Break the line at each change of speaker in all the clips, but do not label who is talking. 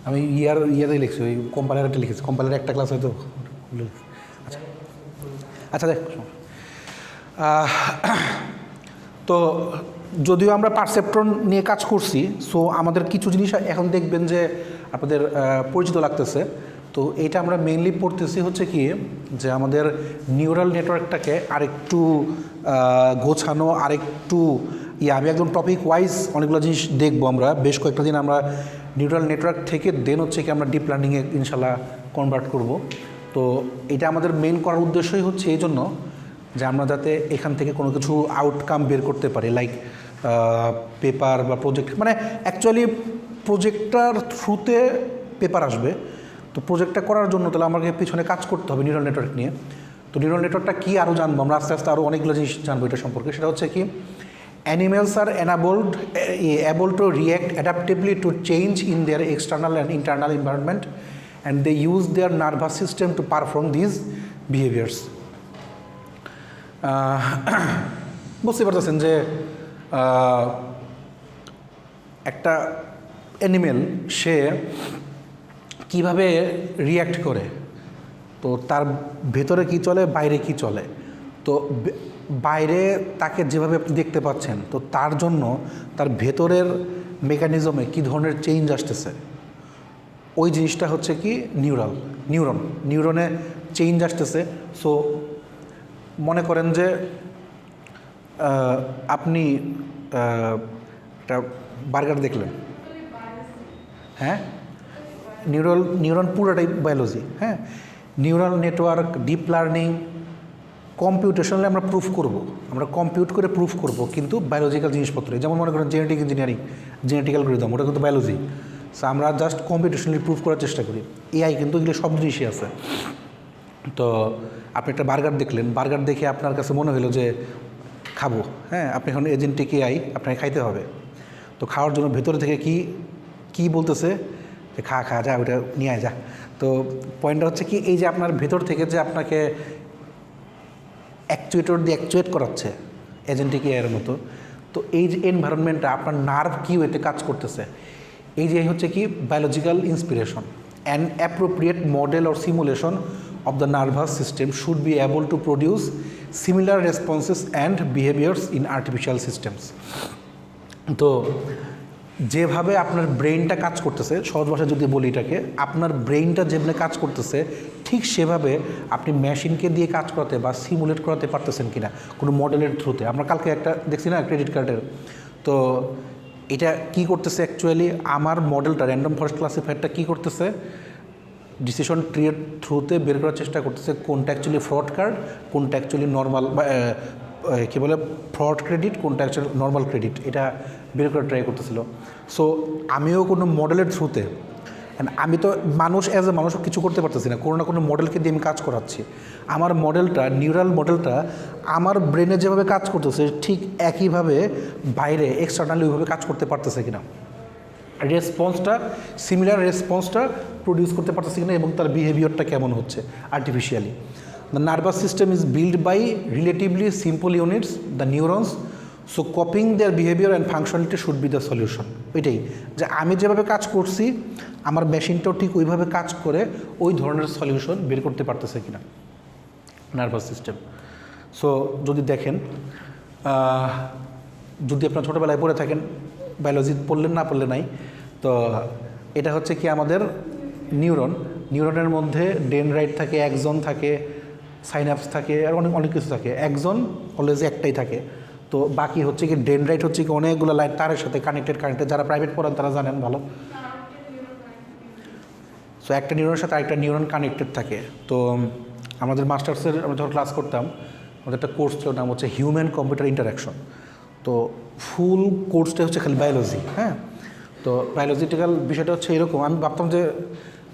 আমি ইয়াতে লিখছি, ওই কম্পাইলারটা লিখেছি, কম্পাইলার একটা ক্লাস হয়তো। আচ্ছা আচ্ছা দেখ, তো যদিও আমরা পারসেপ্ট্রন নিয়ে কাজ করছি, সো আমাদের কিছু জিনিস এখন দেখবেন যে আপনাদের পরিচিত লাগতেছে। তো এটা আমরা মেইনলি পড়তেছি হচ্ছে কি, যে আমাদের নিউরাল নেটওয়ার্কটাকে আরেকটু গোছানো, আরেকটু আমি একদম টপিক ওয়াইজ অনেকগুলো জিনিস দেখবো আমরা, বেশ কয়েকটা দিন আমরা নিউরাল নেটওয়ার্ক থেকে দেন হচ্ছে কি আমরা ডিপ লার্নিংয়ে ইনশাল্লাহ কনভার্ট করব। তো এটা আমাদের মেইন করার উদ্দেশ্যই হচ্ছে এই জন্য যে আমরা যাতে এখান থেকে কোনো কিছু আউটকাম বের করতে পারি, লাইক পেপার বা প্রজেক্ট, মানে অ্যাকচুয়ালি প্রজেক্টটার থ্রুতে পেপার আসবে। তো প্রজেক্টটা করার জন্য তাহলে আমাকে পিছনে কাজ করতে হবে নিউরাল নেটওয়ার্ক নিয়ে। তো নিউরাল নেটওয়ার্কটা কী আরও জানবো আমরা আস্তে আস্তে, আরও অনেকগুলো জিনিস জানবো এটা সম্পর্কে। সেটা হচ্ছে কি, animals are able to react adaptively to change in their external and internal environment, and they use their nervous system to perform these behaviors. বুঝতে পারতেছেন যে একটা অ্যানিমেল সে কিভাবে রিয়্যাক্ট করে, তো তার ভেতরে কি চলে, বাইরে কি চলে। তো বাইরে তাকে যেভাবে আপনি দেখতে পাচ্ছেন, তো তার জন্য তার ভেতরের মেকানিজমে কী ধরনের চেঞ্জ আসতেছে, ওই জিনিসটা হচ্ছে কি নিউরনে চেঞ্জ আসতেছে। সো মনে করেন যে আপনি একটা বার্গার দেখলেন, হ্যাঁ, নিউরন পুরোটাই বায়োলজি, হ্যাঁ। Neural network, deep learning, computationally আমরা প্রুফ করব, আমরা কম্পিউট করে প্রুফ করব, কিন্তু বায়োলজিক্যাল জিনিসপত্র, যেমন মনে করেন জেনেটিক ইঞ্জিনিয়ারিং, জেনেটিক অ্যালগরিদম, ওটা কিন্তু বায়োলজি। সো আমরা জাস্ট কম্পিউটেশনালি প্রুফ করার চেষ্টা করি। এআই কিন্তু এগুলো সব জিনিসই আছে। তো আপনি একটা বার্গার দেখলেন, বার্গার দেখে আপনার কাছে মনে হলো যে খাবো, হ্যাঁ, আপনি এখন এজেন্টিক এআই, আপনাকে খাইতে হবে। তো খাওয়ার জন্য ভেতরে থেকে কি বলতেছে যে খা যা, ওটা নিয়ে আয় যা। তো পয়েন্টটা হচ্ছে কি, এই যে আপনার ভেতর থেকে যে আপনাকে অ্যাকচুয়েটর দিয়ে অ্যাকচুয়েট করাচ্ছে এজেন্টিক এআইয়ের মতো, তো এই যে এনভায়রনমেন্টটা আপনার নার্ভ কি ওয়েতে কাজ করতেছে, এই যে হচ্ছে কি biological inspiration. An appropriate model or simulation of the nervous system should be able to produce similar responses and behaviors in artificial systems. তো যেভাবে আপনার ব্রেইনটা কাজ করতেছে, সহজ ভাষায় যদি বলি এটাকে, আপনার ব্রেইনটা যেভাবে কাজ করতেছে ঠিক সেভাবে আপনি মেশিনকে দিয়ে কাজ করাতে বা সিমুলেট করাতে পারতেছেন কিনা কোনো মডেলের থ্রুতে। আমরা কালকে একটা দেখছি না ক্রেডিট কার্ডের, তো এটা কি করতেছে অ্যাকচুয়ালি, আমার মডেলটা র্যান্ডম ফরেস্ট ক্লাসিফায়ারটা কী করতেছে, ডিসিশন ট্রির থ্রুতে বের করার চেষ্টা করতেছে কোনটা অ্যাকচুয়ালি ফ্রড কার্ড, কোনটা অ্যাকচুয়ালি নর্মাল বা কী বলে ফ্রড ক্রেডিট, কোনটা অ্যাকচুয়ালি নর্মাল ক্রেডিট, এটা বের করার ট্রাই করতেছিল। সো আমিও কোনো মডেলের থ্রুতে, আমি তো মানুষ অ্যাজ এ মানুষ কিছু করতে পারতেছি না, কোনো না কোনো মডেলকে দিয়ে আমি কাজ করাচ্ছি। আমার মডেলটা, নিউরাল মডেলটা আমার ব্রেনে যেভাবে কাজ করতেছে ঠিক একইভাবে বাইরে এক্সটার্নালি ওইভাবে কাজ করতে পারতেছে কিনা, রেসপন্সটা সিমিলার রেসপন্সটা প্রডিউস করতে পারতেছে কিনা, এবং তার বিহেভিয়ারটা কেমন হচ্ছে artificially. The nervous system is build by relatively simple units, the neurons, so copying their behaviour and functionality should be the solution. ওইটাই যে আমি যেভাবে কাজ করছি আমার মেশিনটাও ঠিক ওইভাবে কাজ করে ওই ধরনের সলিউশন বের করতে পারতেছে কিনা নার্ভাস সিস্টেম। সো যদি দেখেন, যদি আপনার ছোটোবেলায় পড়ে থাকেন, বায়োলজি পড়লেন না পড়লে নাই, তো এটা হচ্ছে কি আমাদের নিউরনের মধ্যে ডেনড্রাইট থাকে, অ্যাক্সন থাকে, সাইনাপস থাকে, আর অনেক কিছু থাকে। অ্যাক্সন অলওয়েজ একটাই থাকে, তো বাকি হচ্ছে কি ডেনড্রাইট হচ্ছে কি অনেকগুলো লাইট তারের সাথে কানেক্টেড। যারা প্রাইভেট পড়েন তারা জানেন ভালো। সো একটা নিউরনের সাথে আরেকটা নিউরন কানেক্টেড থাকে। তো আমাদের মাস্টার্সের আমরা যখন ক্লাস করতাম, আমাদের একটা কোর্স ছিল, নাম হচ্ছে হিউম্যান কম্পিউটার ইন্টারাকশন। তো ফুল কোর্সটা হচ্ছে খালি বায়োলজি, হ্যাঁ। তো বায়োলজিক্যাল বিষয়টা হচ্ছে এরকম, আমি ভাবতাম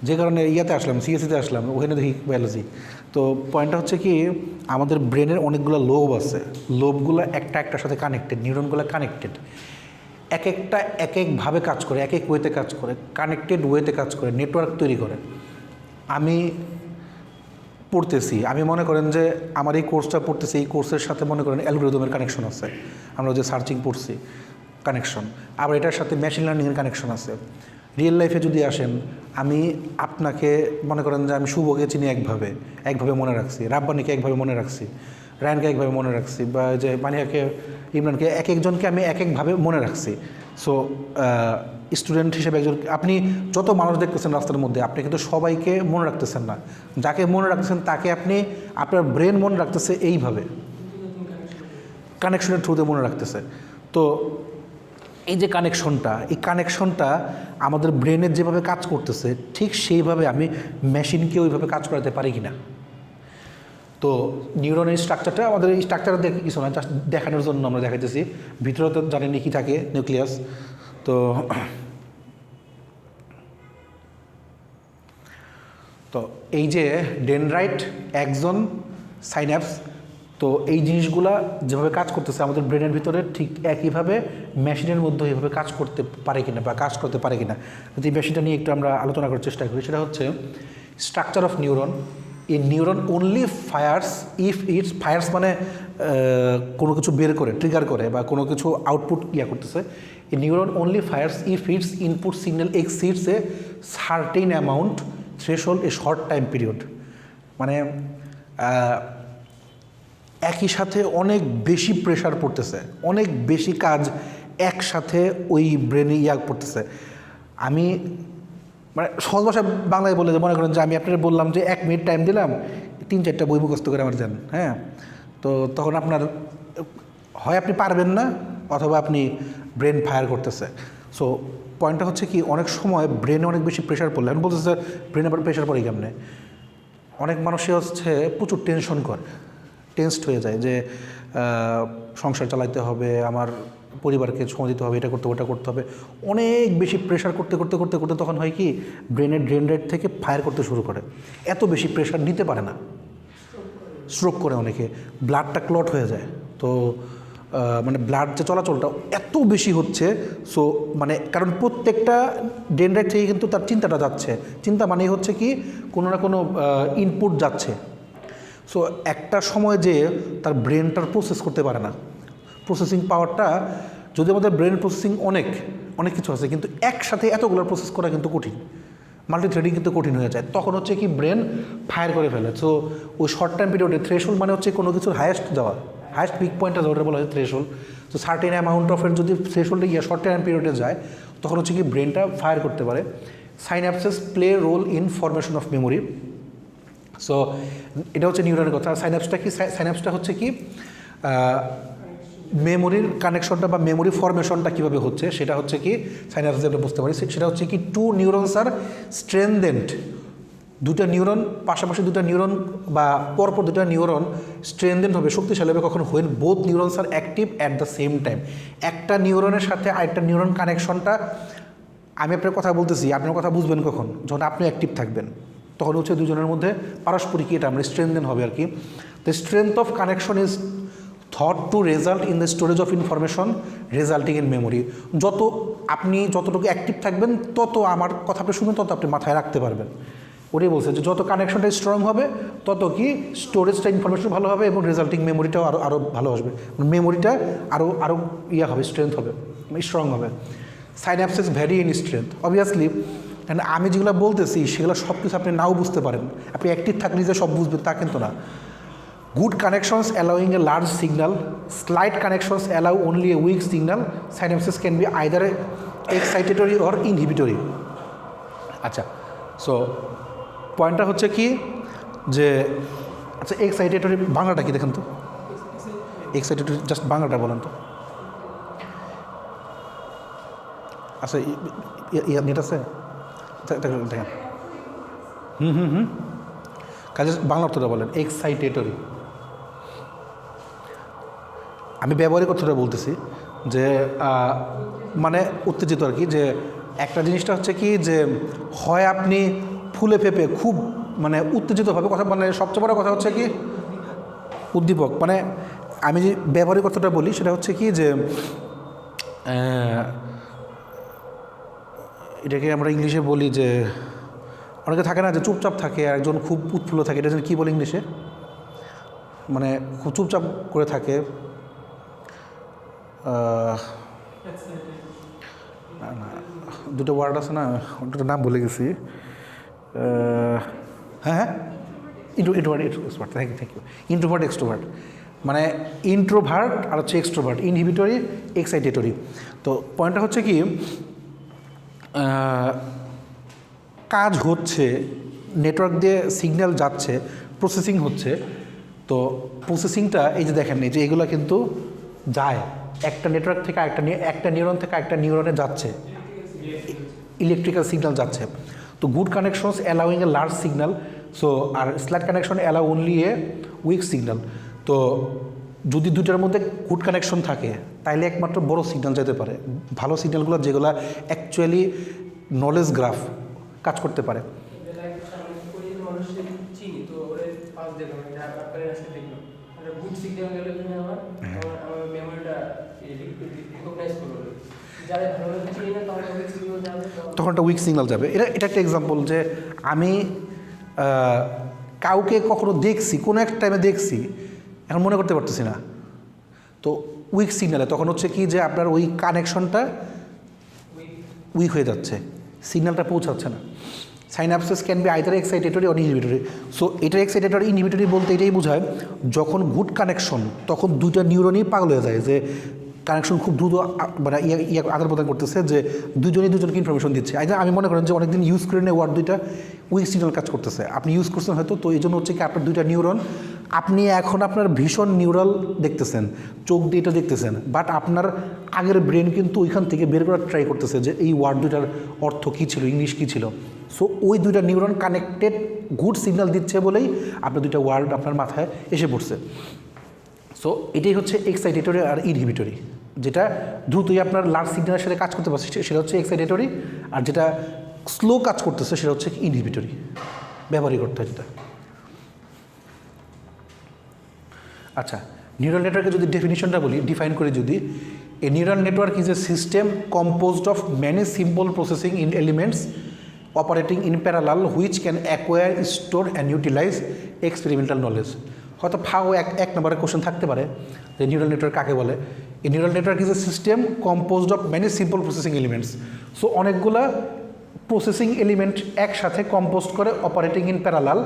যে কারণে ইয়াতে আসলাম, সিএসসিতে আসলাম, ওখানে দেখি বায়োলজি। তো পয়েন্টটা হচ্ছে কি, আমাদের ব্রেনের অনেকগুলো লোব আছে, লোবগুলো একটার সাথে কানেক্টেড, নিউরনগুলো কানেক্টেড, একটা এক একভাবে কাজ করে, এক এক ওয়েতে কাজ করে, কানেক্টেড ওয়েতে কাজ করে, নেটওয়ার্ক তৈরি করে। আমি পড়তেছি, আমি মনে করেন যে আমার এই কোর্সটা পড়তেছি, এই কোর্সের সাথে মনে করেন অ্যালগরিদমের কানেকশন আছে, আমরা যে সার্চিং পড়ছি কানেকশন, আবার এটার সাথে মেশিন লার্নিংয়ের কানেকশন আছে, রিয়েল লাইফে যদি আসেন, আমি আপনাকে মনে করেন যে আমি শুভকে চিনি একভাবে মনে রাখছি, রাব্বানিকে একভাবে মনে রাখছি, রায়ানকে একভাবে মনে রাখছি, বা যে মানিয়াকে, ইমরানকে, এক একজনকে আমি এক একভাবে মনে রাখছি। সো স্টুডেন্ট হিসেবে একজন, আপনি যত মানুষ দেখতেছেন রাস্তার মধ্যে, আপনি কিন্তু সবাইকে মনে রাখতেছেন না। যাকে মনে রাখতেছেন তাকে আপনি, আপনার ব্রেন মনে রাখতেছে এইভাবে, কানেকশনের থ্রুতে মনে রাখতেছে। তো এই যে কানেকশনটা, এই কানেকশনটা আমাদের ব্রেনের যেভাবে কাজ করতেছে, ঠিক সেইভাবে আমি মেশিনকে ওইভাবে কাজ করাতে পারি কি না। তো নিউরনের স্ট্রাকচারটা, আমাদের এই স্ট্রাকচারটা দেখে কিছু না, জাস্ট দেখানোর জন্য আমরা দেখাইতেছি। ভিতরে তো জানেনি কী থাকে, নিউক্লিয়াস। তো এই যে ডেনড্রাইট, অ্যাক্সন, সাইন্যাপস, তো এই জিনিসগুলা যেভাবে কাজ করতেছে আমাদের ব্রেনের ভিতরে, ঠিক একইভাবে মেশিনের মধ্যে এইভাবে কাজ করতে পারে কিনা বা কাজ করতে পারে কিনা, যদি মেশিনটা নিয়ে একটু আমরা আলোচনা করার চেষ্টা করি। সেটা হচ্ছে স্ট্রাকচার অফ নিউরন। এই neuron only fires if it's fires, মানে কোনো কিছু বের করে, ট্রিগার করে, বা কোনো কিছু আউটপুট করতেছে। এই neuron only fires if it's input signal exceeds a certain amount threshold a short time period. মানে একই সাথে অনেক বেশি প্রেশার পড়তেছে, অনেক বেশি কাজ একসাথে ওই ব্রেনে পড়তেছে। আমি মানে সহজ ভাষায় বাংলায় বলে যে, মনে করেন যে আমি আপনারা বললাম যে 1 মিনিট টাইম দিলাম, 3-4টা বই মুখস্থ করে আমার দেন, হ্যাঁ, তো তখন আপনার হয় আপনি পারবেন না, অথবা আপনি ব্রেন ফায়ার করতেছে। সো পয়েন্টটা হচ্ছে কি, অনেক সময় ব্রেনে অনেক বেশি প্রেশার পড়লে, আমি বলতেছি ব্রেনে আবার প্রেশার পড়ে কেমনে, অনেক মানুষই হচ্ছে প্রচুর টেনশন করে, টেনসড হয়ে যায় যে সংসার চালাইতে হবে, আমার পরিবারকে সময় দিতে হবে, এটা করতে হবে, ওটা করতে হবে, অনেক বেশি প্রেশার করতে করতে করতে করতে তখন হয় কি, ব্রেনের ডেনড্রাইট থেকে ফায়ার করতে শুরু করে, এত বেশি প্রেশার নিতে পারে না, স্ট্রোক করে অনেকে, ব্লাডটা ক্লট হয়ে যায়। তো মানে ব্লাড যে চলাচলটা এত বেশি হচ্ছে, সো মানে কারণ প্রত্যেকটা ডেনড্রাইট থেকে কিন্তু তার চিন্তাটা যাচ্ছে, চিন্তা মানেই হচ্ছে কি কোনো না কোনো ইনপুট যাচ্ছে। সো একটা সময় যে তার ব্রেনটার প্রসেস করতে পারে না, প্রসেসিং পাওয়ারটা, যদি আমাদের ব্রেন প্রসেসিং অনেক অনেক কিছু আছে, কিন্তু একসাথে এতগুলো প্রসেস করা কিন্তু কঠিন, মাল্টি থ্রেডিং কিন্তু কঠিন হয়ে যায়, তখন হচ্ছে কি ব্রেন ফায়ার করে ফেলে। সো ওই শর্ট টাইম পিরিয়ডে থ্রেশহোল্ড মানে হচ্ছে কোনো কিছুর হায়েস্ট যাওয়া, হায়েস্ট পিক পয়েন্টটা যাওয়াটা বলা হয় থ্রেশহোল্ড। তো সার্টেন অ্যামাউন্ট অফ এর যদি থ্রেশহোল্ডে শর্ট টাইম পিরিয়ডে যায়, তখন হচ্ছে কি ব্রেনটা ফায়ার করতে পারে। Synapses play role in formation of memory. So এটা হচ্ছে নিউরনের কথা। সাইন্যাপসটা কি, সাইন্যাপসটা হচ্ছে কি মেমোরির কানেকশনটা বা মেমোরি ফরমেশনটা কীভাবে হচ্ছে, সেটা হচ্ছে কি সাইন্যাপস আমরা বুঝতে পারি। সেটা হচ্ছে কি, 2 নিউরনস আর স্ট্রেনদেন্ড, দুটা নিউরন পাশাপাশি, দুটা নিউরন বা পরপর দুটা নিউরন স্ট্রেনদেন্ড হবে, শক্তিশালী হবে কখন, when both neurons are active at the same time. একটা নিউরনের সাথে আরেকটা নিউরন কানেকশনটা, আমি আপনার কথা বলতেছি, আপনার কথা বুঝবেন কখন, যখন আপনি অ্যাক্টিভ থাকবেন, তখন হচ্ছে দুজনের মধ্যে পারস্পরিক এটা আমরা স্ট্রেনদেন হবে আর কি। The strength of connection is thought to result in the storage of information resulting in memory. যত আপনি যতটুকু অ্যাক্টিভ থাকবেন, তত আমার কথা আপনি শুনবেন, তত আপনি মাথায় রাখতে পারবেন। ওটাই বলছে যে যত কানেকশনটা স্ট্রং হবে, তত কি স্টোরেজটা ইনফরমেশন ভালো হবে এবং রেজাল্টিং মেমোরিটাও আরও ভালো আসবে, মেমোরিটা আরও হবে, স্ট্রেংথ হবে, স্ট্রং হবে। Synapses vary in strength obviously. And আমি যেগুলো বলতেছি সেগুলো সব কিছু আপনি নাও বুঝতে পারেন, আপনি অ্যাক্টিভ থাকলে যে সব বুঝবেন তা কিন্তু না। Good connections allowing a large signal, slight connections allow only a weak signal, synapses can be either excitatory or inhibitory. আচ্ছা, সো পয়েন্টটা হচ্ছে কি যে, আচ্ছা এক্সাইটেটরি বাংলাটা কি দেখেন তো, এক্সাইটেটরি জাস্ট বাংলাটা বলেন তো। আচ্ছা নেট আছে দেখেন, কাজে বাংলা অর্থটা বলেন। এক্সাইটেটরি, আমি ব্যবহারিক অর্থটা বলতেছি যে মানে উত্তেজিত আর কি, যে একটা জিনিসটা হচ্ছে কি যে হয় আপনি ফুলে ফেপে খুব মানে উত্তেজিতভাবে কথা, মানে সবচেয়ে বড় কথা হচ্ছে কি উদ্দীপক, মানে আমি যে ব্যবহারিক অর্থটা বলি সেটা হচ্ছে কি যে এটাকে আমরা ইংলিশে বলি যে, অনেকে থাকে না যে চুপচাপ থাকে, একজন খুব উৎফুল্ল থাকে, এটা কী বলে ইংলিশে, মানে খুব চুপচাপ করে থাকে, দুটো ওয়ার্ড আছে না, দুটো নাম বলে গেছি। হ্যাঁ হ্যাঁ, introvert extrovert, thank you. Introvert extrovert মানে ইন্ট্রোভার্ট আর হচ্ছে এক্সট্রোভার্ট, ইনহিবিটরি এক্সাইটেটরি। তো পয়েন্টটা হচ্ছে কি, কাজ হচ্ছে, নেটওয়ার্ক দিয়ে সিগন্যাল যাচ্ছে, প্রসেসিং হচ্ছে। তো প্রসেসিংটা এই যে দেখেন, এই যে এগুলো কিন্তু যায় একটা নেটওয়ার্ক থেকে একটা নিউরন থেকে একটা নিউরনে যাচ্ছে, ইলেকট্রিক্যাল সিগন্যাল যাচ্ছে। তো good connections allowing a large signal, so আর slight connection allow only a weak signal. তো যদি দুটার মধ্যে গুড কানেকশন থাকে তাইলে একমাত্র বড় সিগন্যাল যেতে পারে, ভালো সিগন্যালগুলো যেগুলো অ্যাকচুয়ালি নলেজ গ্রাফ কাজ করতে পারে। তখন একটা উইক সিগন্যাল যাবে। এটা একটা এক্সাম্পল যে আমি কাউকে কখনো দেখছি, কোনো এক টাইমে দেখছি, এখন মনে করতে পারতেছি না। তো উইক সিগন্যালে তখন হচ্ছে কি যে আপনার ওই কানেকশনটা উইক হয়ে যাচ্ছে, সিগন্যালটা পৌঁছাচ্ছে না। Synapses can be either excitatory or inhibitory. So এটা এক্সাইটেটরি ইনহিবিটরি বলতে এটাই বোঝায় যখন গুড কানেকশন, তখন দুইটা নিউরনই পাগল হয়ে যায়, যে কানেকশন খুব দ্রুত মানে আদান প্রদান করতেছে, যে দুজনকে ইনফরমেশন দিচ্ছে। আমি মনে করেন যে অনেকদিন ইউজ করে নিয়ে ওয়ার্ড দুইটা উইক সিগন্যাল কাজ করতেছে, আপনি ইউজ করছেন হয়তো, তো এই জন্য হচ্ছে কি আপনার দুইটা নিউরন, আপনি এখন আপনার ভীষণ নিউরাল দেখতেছেন, চোখ দিয়ে এটা দেখতেছেন, বাট আপনার আগের ব্রেন কিন্তু ওইখান থেকে বের করার ট্রাই করতেছে যে এই ওয়ার্ড দুইটার অর্থ কী ছিল, ইংলিশ কী ছিল। সো ওই দুইটা নিউরন কানেক্টেড গুড সিগন্যাল দিচ্ছে বলেই আপনার দুইটা ওয়ার্ড আপনার মাথায় এসে পড়ছে। সো এটাই হচ্ছে এক্সাইটেটরি আর ইনহিবিটরি। যেটা দ্রুতই আপনার লার্জ সিগন্যালের সাথে কাজ করতে পারছে সেটা হচ্ছে এক্সাইটেটরি, আর যেটা স্লো কাজ করতেছে সেটা হচ্ছে ইনহিবিটরি, ব্যবহারই করতে হয় যেটা। আচ্ছা, নিউরাল নেটওয়ার্কের যদি ডেফিনিশনটা বলি, ডিফাইন করি যদি, a neural network is a system composed of many simple processing in elements operating in parallel which can acquire, store and utilise experimental knowledge. হয়তো ফাও এক নম্বরের কোশ্চেন থাকতে পারে যে নিউরাল নেটওয়ার্ক কাকে বলে। এই neural network is a system composed of many simple processing elements. So অনেকগুলা প্রসেসিং এলিমেন্ট একসাথে কম্পোজ করে অপারেটিং ইন প্যারালাল,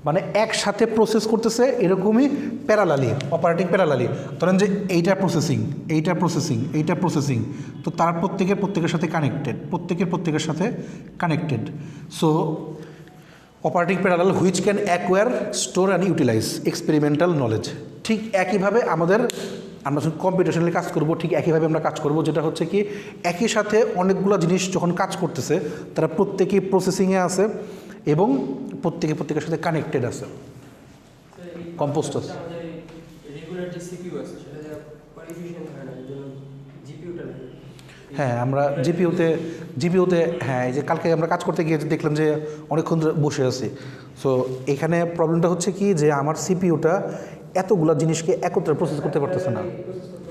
মানে একসাথে প্রসেস করতেছে এরকমই প্যারালালি, অপারেটিং প্যারালালি। ধরেন যে এইটা প্রসেসিং, তো তার প্রত্যেকের সাথে কানেক্টেড, প্রত্যেকের সাথে connected. So operating parallel which can acquire, store and utilise experimental knowledge. ঠিক একইভাবে আমরা যখন কম্পিউটেশনালি কাজ করব, ঠিক একইভাবে আমরা কাজ করব, যেটা হচ্ছে কি একই সাথে অনেকগুলো জিনিস যখন কাজ করতেছে তারা প্রত্যেকেই প্রসেসিংয়ে আছে এবং প্রত্যেকের সাথে কানেক্টেড আছে, কম্পোস্ট আছে। হ্যাঁ, আমরা জিপিউতে হ্যাঁ, এই যে কালকে আমরা কাজ করতে গিয়ে দেখলাম যে অনেকক্ষণ ধরে বসে আছি। সো এখানে প্রবলেমটা হচ্ছে কি যে আমার সিপিইউটা এতগুলো জিনিসকে একত্রে প্রসেস করতে পারতেছে না,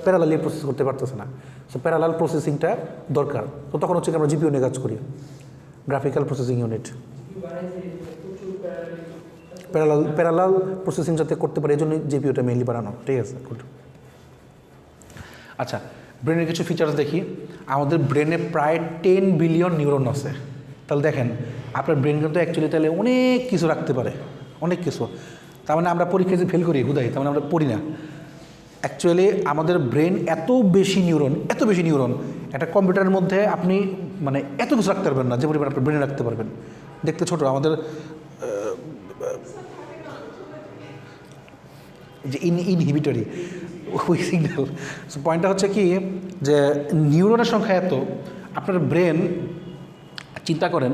প্যারালালি প্রসেস করতে পারতেছে না। সো প্যারালাল প্রসেসিংটা দরকার। তো তখন হচ্ছে কি আমরা জিপিইউ নিয়ে কাজ করি, graphical processing unit. Parallel processing যাতে করতে পারে এই জন্য জিপিইউটা মেইনলি বানানো। ঠিক আছে, গুড। আচ্ছা, ব্রেনের কিছু ফিচার্স দেখি। আমাদের ব্রেনে প্রায় 10 বিলিয়ন নিউরন আছে। তাহলে দেখেন আপনার ব্রেন কিন্তু অ্যাকচুয়ালি তাহলে অনেক কিছু রাখতে পারে, অনেক কিছু। তার মানে আমরা পরীক্ষায় যে ফেল করি হুদাই, তার মানে আমরা পড়ি না। অ্যাকচুয়ালি আমাদের ব্রেন এত বেশি নিউরন, একটা কম্পিউটারের মধ্যে আপনি মানে এত কিছু রাখতে পারবেন না যে পরিমাণ আপনি ব্রেনে রাখতে পারবেন। দেখতে ছোটো আমাদের যে ইনহিবিটরি ওই সিগন্যাল। সো পয়েন্টটা হচ্ছে কি যে নিউরনের সংখ্যা এত, আপনার ব্রেন চিন্তা করেন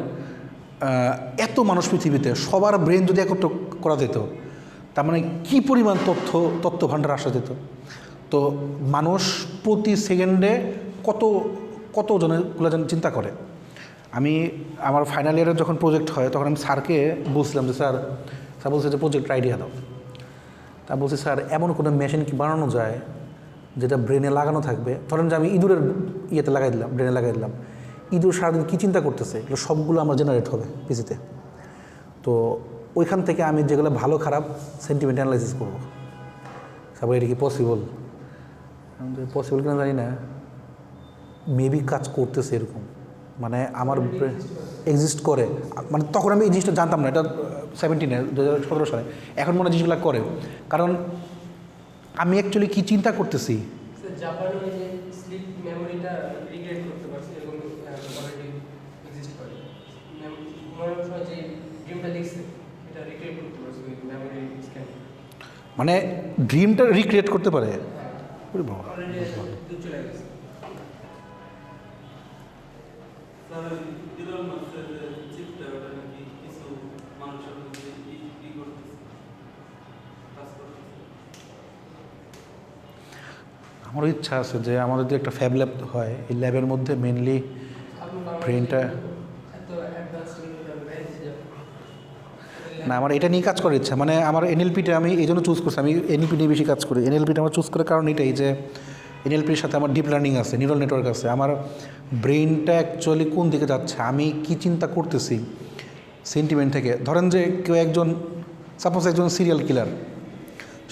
এত মানুষ পৃথিবীতে, সবার ব্রেন যদি একত্র করা যেত, তার মানে কী পরিমাণ তথ্য ভাণ্ডার আসা যেত। তো মানুষ প্রতি সেকেন্ডে কত জনেরগুলো যেন চিন্তা করে। আমি আমার ফাইনাল ইয়ারে যখন প্রজেক্ট হয় তখন আমি স্যারকে বলছিলাম যে স্যার বলছে যে প্রজেক্ট আইডিয়া দাও। তা বলছি স্যার এমন কোনো মেশিন কি বানানো যায় যেটা ব্রেনে লাগানো থাকবে। ধরেন যে আমি ইঁদুরের ব্রেনে লাগাই দিলাম, ইঁদুর সারাদিন কী চিন্তা করতেছে এগুলো সবগুলো আমার জেনারেট হবে পিসিতে। তো ওইখান থেকে আমি যেগুলো ভালো খারাপ সেন্টিমেন্ট অ্যানালাইসিস করবো। তারপরে এটা কি পসিবল কিনা জানি না, মেবি কাজ করতেছে এরকম, মানে আমার এক্সিস্ট করে, মানে তখন আমি এই জিনিসটা জানতাম না, এটা 17-এ 2017 সালে, এখন মনে হয় জিনিসগুলো করে। কারণ আমি অ্যাকচুয়ালি কী চিন্তা করতেছি,
জাপানে যে স্লিপ মেমোরিটা রিক্রিয়েট করতে পারছে এবং অলরেডি এক্সিস্ট করে, ঘুমানোর সময় যে ড্রিমটা দেখছে এটা রিক্রিয়েট করতে পারছে ওই মেমোরি স্ক্যান,
মানে ড্রিমটা রিক্রিয়েট করতে পারে। ওরে বাবা,
অলরেডি দূর চলে গেছে।
আমারও ইচ্ছা আছে যে আমাদের যদি একটা ফ্যাব ল্যাব হয়, এই ল্যাবের মধ্যে মেনলি ব্রেনটা, না আমার এটা নিয়ে কাজ করার ইচ্ছা, মানে আমার এনএলপিটা আমি এই জন্য চুজ করছি, আমি এনএলপি নিয়ে বেশি কাজ করি। এনএলপিটা আমার চুজ করার কারণ এটাই যে এনএলপির সাথে আমার ডিপ লার্নিং আছে, নিউরাল নেটওয়ার্ক আছে, আমার ব্রেনটা অ্যাকচুয়ালি কোন দিকে যাচ্ছে, আমি কি চিন্তা করতেছি সেন্টিমেন্ট থেকে। ধরেন যে কেউ একজন, সাপোজ একজন সিরিয়াল কিলার,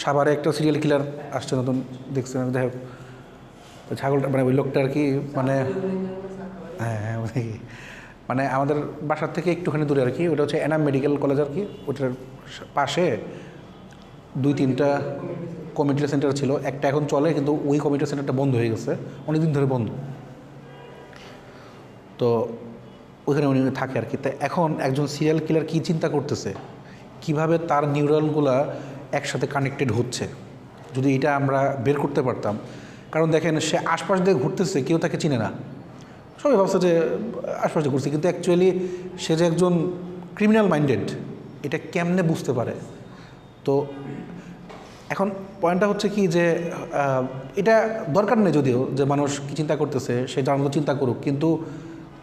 সাভারে একটা সিরিয়াল কিলার আসছে নতুন, দেখছেন, যাই হোক ছাগলটা, মানে ওই লোকটা আর কি, মানে হ্যাঁ মানে আমাদের বাসার থেকে একটুখানি দূরে আর কি, ওটা হচ্ছে এনাম মেডিকেল কলেজ আর কি, ওটার পাশে 2-3টা কমিউনিটি সেন্টার ছিল, একটা এখন চলে, কিন্তু ওই কমিউনিটি সেন্টারটা বন্ধ হয়ে গেছে, অনেকদিন ধরে বন্ধ। তো ওইখানে উনি থাকে আর কি। তা এখন একজন সিরিয়াল কিলার কী চিন্তা করতেছে, কিভাবে তার নিউরনগুলা একসাথে কানেক্টেড হচ্ছে, যদি এটা আমরা বের করতে পারতাম। কারণ দেখেন, সে আশপাশ দিয়ে ঘুরতেছে, কেউ তাকে চিনে না, সবাই ভাবছে যে আশপাশে ঘুরছে, কিন্তু অ্যাকচুয়ালি সে যে একজন ক্রিমিনাল মাইন্ডেড, এটা কেমনে বুঝতে পারে। তো এখন পয়েন্টটা হচ্ছে কি যে এটা দরকার নেই যদিও, যে মানুষ কী চিন্তা করতেছে সে যার মতো চিন্তা করুক, কিন্তু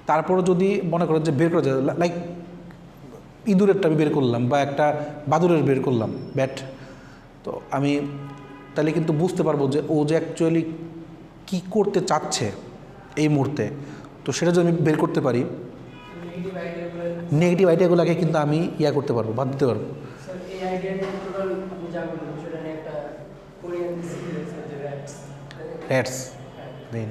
তারপরও যদি মনে করেন যে বের করা যায়, লাইক ইঁদুরেরটা আমি বের করলাম বা একটা বাদুরের বের করলাম ব্যাট, তো আমি তাহলে কিন্তু বুঝতে পারবো যে ও যে অ্যাকচুয়ালি কী করতে চাচ্ছে এই মুহূর্তে। তো সেটা যদি আমি বের করতে পারি, নেগেটিভ আইডিয়াগুলোকে কিন্তু আমি করতে পারবো, বাদ দিতে পারবো। র্যাটস নেই,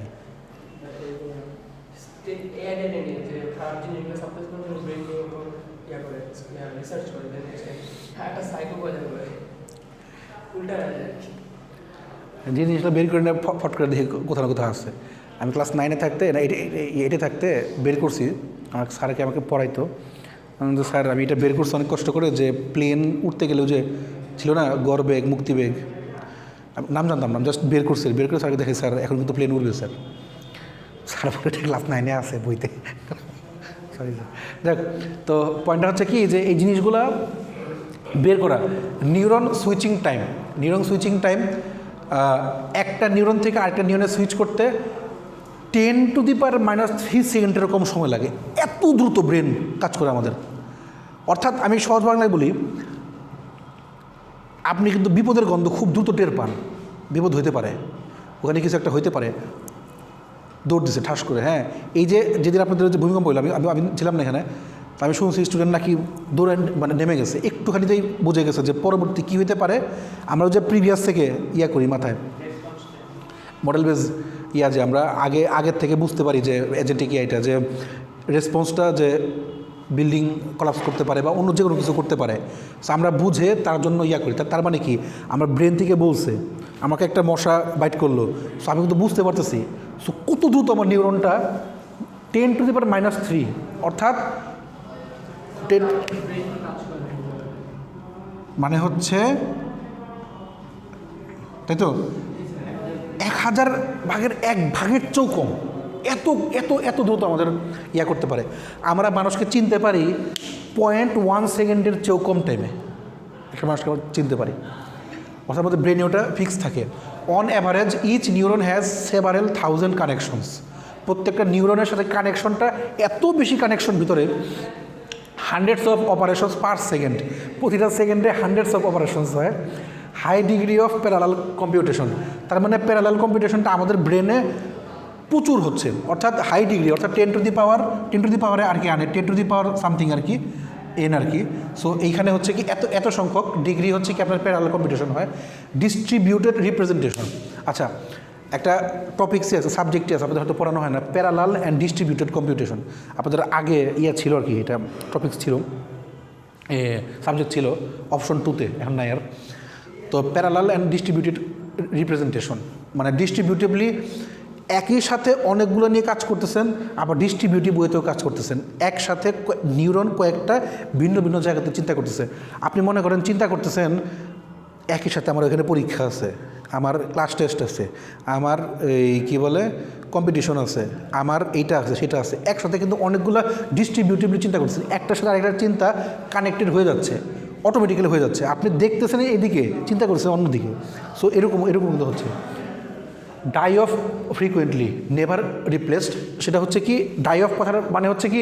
যে জিনিসটা বের করে নেয় ফট করে দেখি কোথাও না কোথাও আছে। আমি ক্লাস 9-এ থাকতে, না এইটে থাকতে বের করছি, আমার স্যারকে আমাকে পড়াইতো, স্যার আমি এটা বের করছি অনেক কষ্ট করে, যে প্লেন উঠতে গেলেও যে ছিল না গড়বেগ মুক্তিবেগ, নাম জানতাম না, জাস্ট বের করছি, বের করে স্যারকে দেখে, স্যার এখন কিন্তু প্লেন উঠবে স্যার। স্যার বলে ক্লাস 9-এ আছে বইতে, সরি স্যার। দেখ, তো পয়েন্টটা হচ্ছে কি যে এই জিনিসগুলা বের করা, নিউরন সুইচিং টাইম, একটা নিউরন থেকে আরেকটা নিউরনে সুইচ করতে 10⁻³ সেকেন্ড এরকম সময় লাগে। এত দ্রুত ব্রেন কাজ করে আমাদের। অর্থাৎ আমি সহজ বাংলায় বলি, আপনি কিন্তু বিপদের গন্ধ খুব দ্রুত টের পান, বিপদ হইতে পারে, ওখানে কিছু একটা হইতে পারে, দৌড় দিছে ঠাস করে। হ্যাঁ, এই যে যেদিন আপনাদের যে ভূমিকম্প হইল, আমি ছিলাম না এখানে, আমি শুনছি স্টুডেন্ট নাকি দৌড়ে মানে নেমে গেছে, একটুখানিতেই বুঝে গেছে যে পরবর্তী কী হইতে পারে। আমরা যে প্রিভিয়াস থেকে করি মাথায় মডেল বেস যে আমরা আগের থেকে বুঝতে পারি যে এজেন্টিক এটা যে রেসপন্সটা যে বিল্ডিং কলাপস করতে পারে বা অন্য যে কোনো কিছু করতে পারে, সো আমরা বুঝে তার জন্য করি। তার মানে কি, আমার ব্রেন থেকে বলছে আমাকে একটা মশা বাইট করলো, সো আমি কিন্তু বুঝতে পারতেছি, সো কত দ্রুত আমার নিউরনটা 10⁻³ অর্থাৎ মানে হচ্ছে, তাই তো 1000 ভাগের 1 ভাগের চেয়েও কম, এত এত এত দ্রুত আমাদের করতে পারে। আমরা মানুষকে চিনতে পারি 0.1 সেকেন্ডের চেয়েও কম টাইমে, একটা মানুষকে আমরা চিনতে পারি। অর্থাৎ আমাদের ব্রেনে ওটা ফিক্স থাকে। On average each neuron has several thousand connections. প্রত্যেকটা নিউরনের সাথে কানেকশনটা এত বেশি কানেকশন ভিতরে, hundreds of operations per second, প্রতিটা সেকেন্ডে হান্ড্রেডস অফ অপারেশনস হয়। High degree of parallel computation, তার মানে প্যারালাল কম্পিউটেশনটা আমাদের ব্রেনে প্রচুর হচ্ছে, অর্থাৎ হাই ডিগ্রি, অর্থাৎ 10⁻⁴ আর কি আনে 10⁻ সামথিং আর কি এন আর কি। সো এইখানে হচ্ছে কি এত সংখ্যক ডিগ্রি হচ্ছে কি আপনার প্যারালাল কম্পিউটেশন হয়। Distributed representation. আচ্ছা, একটা টপিক্সই আছে, সাবজেক্টই আছে, আপনাদের হয়তো পড়ানো হয় না, প্যারালাল অ্যান্ড ডিস্ট্রিবিউটেড কম্পিউটেশন। আপনাদের আগে ছিল আর কি, এটা টপিক্স ছিল, সাবজেক্ট ছিল অপশন 2-তে, এখন নাই আর। তো প্যারালাল অ্যান্ড ডিস্ট্রিবিউটেড রিপ্রেজেন্টেশন মানে ডিস্ট্রিবিউটিভলি একই সাথে অনেকগুলো নিয়ে কাজ করতেছেন, আবার ডিস্ট্রিবিউটিভ ওয়েতেও কাজ করতেছেন। একসাথে নিউরন কয়েকটা ভিন্ন ভিন্ন জায়গাতে চিন্তা করতেছে। আপনি মনে করেন চিন্তা করতেছেন একই সাথে আমার এখানে পরীক্ষা আছে, আমার ক্লাস টেস্ট আছে, আমার এই কী বলে কম্পিটিশন আছে, আমার এইটা আছে সেটা আছে, একসাথে কিন্তু অনেকগুলো ডিস্ট্রিবিউটিভলি চিন্তা করতেছেন, একটার সাথে আরেকটার চিন্তা কানেক্টেড হয়ে যাচ্ছে, অটোমেটিক্যালি হয়ে যাচ্ছে। আপনি দেখতেছেন এদিকে, চিন্তা করছেন অন্যদিকে। সো এরকম কিন্তু হচ্ছে। Die off frequently never replaced, সেটা হচ্ছে কি ডাই অফ কথার মানে হচ্ছে কি,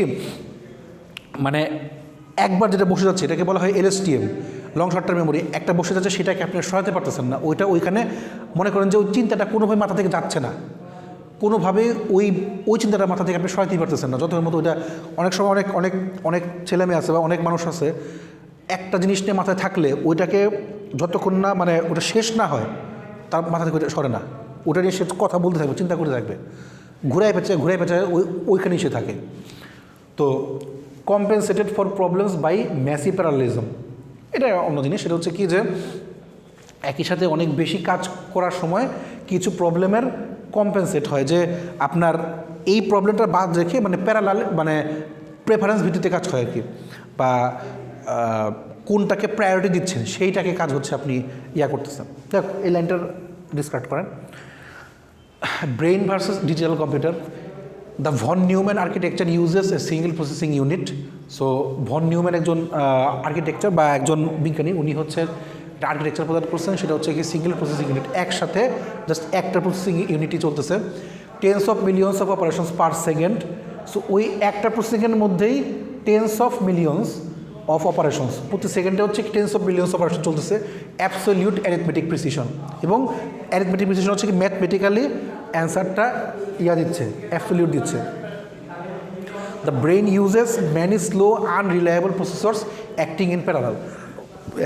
মানে একবার যেটা বসে যাচ্ছে এটাকে বলা হয় এলএসটিএম, লং শর্ট টার্ম মেমোরি। একটা বসে যাচ্ছে সেটাকে আপনি সরাতে পারতেছেন না, ওইখানে মনে করেন যে ওই চিন্তাটা কোনোভাবে মাথা থেকে যাচ্ছে না, কোনোভাবে ওই চিন্তাটা মাথা থেকে আপনি সরাতেই পারতেছেন না। যত মতো ওইটা অনেক সময় অনেক ছেলে মেয়ে আছে বা অনেক মানুষ আছে, একটা জিনিস নিয়ে মাথায় থাকলে ওইটাকে যতক্ষণ না মানে ওটা শেষ না হয় তার মাথা থেকে ওইটা সরে না, ওটা নিয়ে সে কথা বলতে থাকবে, চিন্তা করতে থাকবে, ঘুরায় পেঁচায় ওইখানেই সে থাকে। তো compensated for problems by massive parallelism, এটা অন্য জিনিস। সেটা হচ্ছে কি যে একই সাথে অনেক বেশি কাজ করার সময় কিছু প্রবলেমের কম্পেনসেট হয়, যে আপনার এই প্রবলেমটা বাদ রেখে মানে প্যারালাল মানে প্রেফারেন্স ভিত্তিতে কাজ হয় আর কি, বা কোনটাকে প্রায়োরিটি দিচ্ছেন সেইটাকে কাজ হচ্ছে আপনি করতেছেন। দেখ এই লাইনটার ডিসক্রাইব করেন। Brain versus digital computer. The von Neumann architecture uses a single processing unit. So von Neumann একজন আর্কিটেকচার বা একজন বিজ্ঞানী, উনি হচ্ছে একটা আর্কিটেকচার প্রদান করছেন, সেটা হচ্ছে কি সিঙ্গেল প্রসেসিং ইউনিট, একসাথে জাস্ট একটা প্রসেসিং ইউনিটই চলতেছে, tens of millions of operations per second. So ওই একটা প্রসেসিংয়ের মধ্যেই tens of millions of operations, প্রতি সেকেন্ডে হচ্ছে টেন্স অফ মিলিয়ন্স অপারেশন চলতেছে, অ্যাবসলিউট অ্যারিথমেটিক প্রিসিশন। এবং অ্যারিথমেটিক প্রিসিশন হচ্ছে কি ম্যাথমেটিক্যালি অ্যান্সারটা দিচ্ছে, অ্যাবসলিউট দিচ্ছে। The brain uses many slow unreliable processors acting in parallel.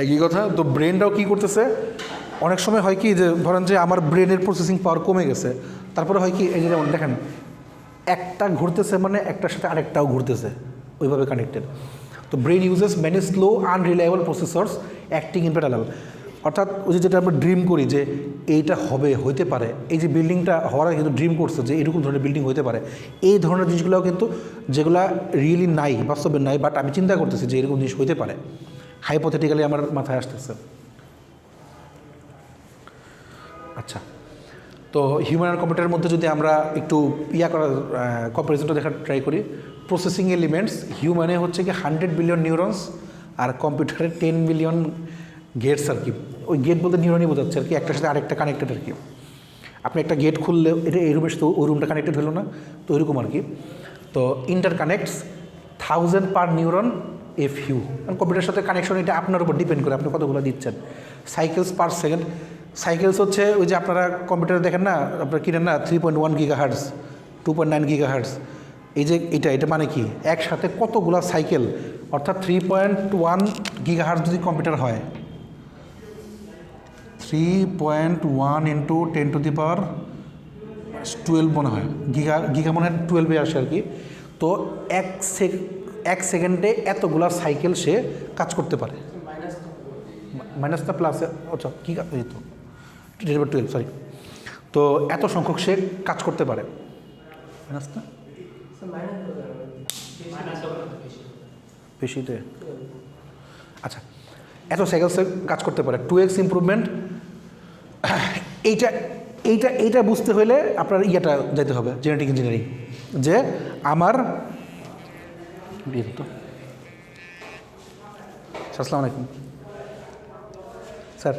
একই কথা, তো ব্রেনটাও কী করতেছে, অনেক সময় হয় কি যে ধরেন যে আমার ব্রেনের প্রসেসিং পাওয়ার কমে গেছে, তারপরে হয় কি এই যে যেমন দেখেন একটা ঘুরতেছে মানে একটার সাথে আরেকটাও ঘুরতেছে, ওইভাবে কানেক্টেড। তো brain uses many slow unreliable processors acting in parallel. অর্থাৎ ওই যেটা আমরা ড্রিম করি যে এইটা হইতে পারে, এই যে বিল্ডিংটা হওয়ার আগে কিন্তু ড্রিম করছে যে এরকম ধরনের বিল্ডিং হতে পারে, এই ধরনের জিনিসগুলোও কিন্তু যেগুলো রিয়েলি নাই, বাস্তবে নাই, বাট আমি চিন্তা করতেছি যে এরকম জিনিস হইতে পারে, হাইপোথেটিক্যালি আমার মাথায় আসতেছে। আচ্ছা, তো হিউম্যান আর কম্পিউটারের মধ্যে যদি আমরা একটু করার কম্পারিজনটা দেখার ট্রাই করি, প্রসেসিং এলিমেন্টস হিউম্যানে হচ্ছে কি 100 বিলিয়ন নিউরনস, আর কম্পিউটারে 10 বিলিয়ন গেটস আর কি। ওই গেট বলতে নিউরনই বোঝাচ্ছে আর কি, একটার সাথে আরেকটা কানেক্টেড আর কি। আপনি একটা গেট খুললে এটা এই রুমের সাথে ওই রুমটা কানেক্টেড হলো না, তো ওইরকম আর কি। তো inter connects 1000 per neuron a few. কারণ কম্পিউটারের সাথে কানেকশন এটা আপনার উপর ডিপেন্ড করে আপনি কতগুলো দিচ্ছেন। সাইকেলস পার সেকেন্ড, সাইকেলস হচ্ছে ওই যে আপনারা কম্পিউটারে দেখেন না, আপনারা কিনেন না 3.1 গিগাহার্টজ, 2.9 গিগাহার্টজ, এই যে এটা মানে কি একসাথে কতগুলো সাইকেল, অর্থাৎ 3.1 গিগাহার্টজ যদি কম্পিউটার হয়, 3.1 ইন্টু 10⁻12 মনে হয়, গিগা মনে হয় 12-এ আসে আর কি। তো এক সেকেন্ডে এতগুলা সাইকেল সে কাজ করতে পারে, মাইনাসটা প্লাসে, আচ্ছা গিগা, এই তো 10⁻12 সরি। তো এত সংখ্যক সে কাজ করতে পারে, মাইনাসটা বেশিতে, আচ্ছা এত সাইকেল সে কাজ করতে পারে, 2x ইমপ্রুভমেন্ট। এইটা বুঝতে হলে আপনার যেতে হবে জেনেটিক ইঞ্জিনিয়ারিং, যে আমার আসসালামু আলাইকুম স্যার।